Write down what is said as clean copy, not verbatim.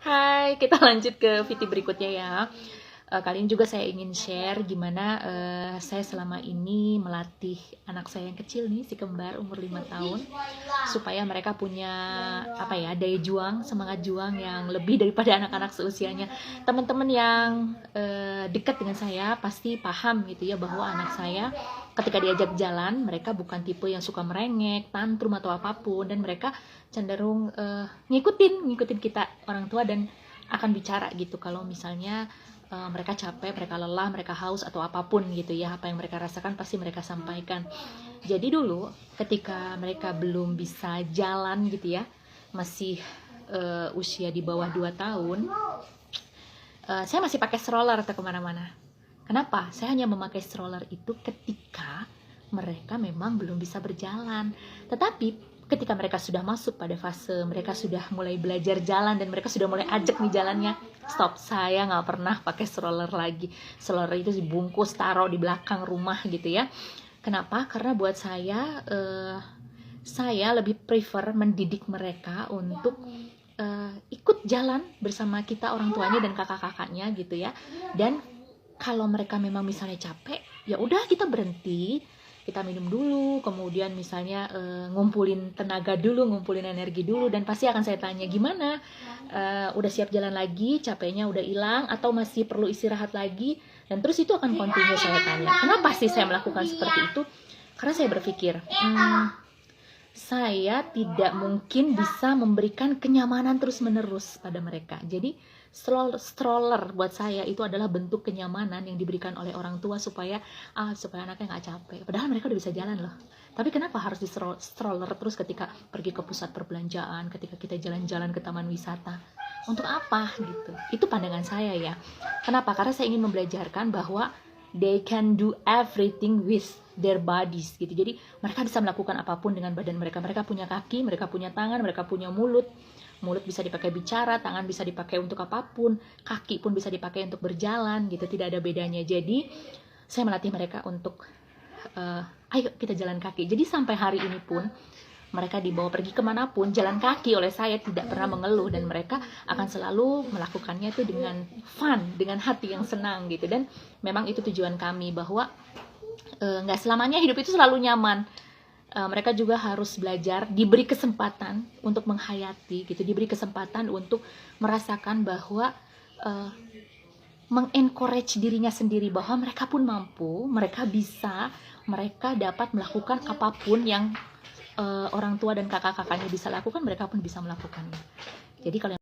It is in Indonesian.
Hai, kita lanjut ke video berikutnya ya. Kali ini juga saya ingin share gimana saya selama ini melatih anak saya yang kecil nih, si kembar umur 5 tahun, supaya mereka punya daya juang, semangat juang yang lebih daripada anak-anak seusianya. Teman-teman yang dekat dengan saya pasti paham gitu ya, bahwa anak saya ketika diajak jalan, mereka bukan tipe yang suka merengek, tantrum atau apapun, dan mereka cenderung ngikutin kita orang tua dan akan bicara gitu kalau misalnya mereka capek, mereka lelah, mereka haus atau apapun gitu ya, apa yang mereka rasakan pasti mereka sampaikan. Jadi dulu ketika mereka belum bisa jalan gitu ya, masih usia di bawah 2 tahun, saya masih pakai stroller atau kemana-mana. Kenapa? Saya hanya memakai stroller itu ketika mereka memang belum bisa berjalan. Tetapi ketika mereka sudah masuk pada fase mereka sudah mulai belajar jalan dan mereka sudah mulai ajak nih jalannya, stop, saya nggak pernah pakai stroller lagi. Stroller itu dibungkus, taruh di belakang rumah gitu ya. Kenapa? Karena buat saya lebih prefer mendidik mereka untuk ikut jalan bersama kita orang tuanya dan kakak-kakaknya gitu ya. Dan kalau mereka memang misalnya capek, ya udah kita berhenti, kita minum dulu, kemudian misalnya ngumpulin tenaga dulu, ngumpulin energi dulu, dan pasti akan saya tanya gimana, udah siap jalan lagi, capeknya udah hilang atau masih perlu istirahat lagi, dan terus itu akan continue saya tanya. Kenapa sih saya melakukan seperti itu? Karena saya berpikir, saya tidak mungkin bisa memberikan kenyamanan terus-menerus pada mereka. Jadi stroller buat saya itu adalah bentuk kenyamanan yang diberikan oleh orang tua supaya anaknya nggak capek. Padahal mereka udah bisa jalan loh. Tapi kenapa harus di stroller terus ketika pergi ke pusat perbelanjaan, ketika kita jalan-jalan ke taman wisata? Untuk apa gitu? Itu pandangan saya ya. Kenapa? Karena saya ingin membelajarkan bahwa they can do everything with their bodies gitu. Jadi mereka bisa melakukan apapun dengan badan mereka. Mereka punya kaki, mereka punya tangan, mereka punya mulut. Mulut bisa dipakai bicara, tangan bisa dipakai untuk apapun, kaki pun bisa dipakai untuk berjalan gitu. Tidak ada bedanya. Jadi saya melatih mereka untuk ayo kita jalan kaki. Jadi sampai hari ini pun mereka dibawa pergi kemanapun, jalan kaki oleh saya tidak pernah mengeluh, dan mereka akan selalu melakukannya itu dengan fun, dengan hati yang senang gitu. Dan memang itu tujuan kami, bahwa nggak selamanya hidup itu selalu nyaman. Mereka juga harus belajar, diberi kesempatan untuk menghayati gitu, diberi kesempatan untuk merasakan bahwa mengencourage dirinya sendiri bahwa mereka pun mampu, mereka bisa, mereka dapat melakukan apapun yang orang tua dan kakak-kakaknya bisa lakukan, mereka pun bisa melakukannya. Jadi kalau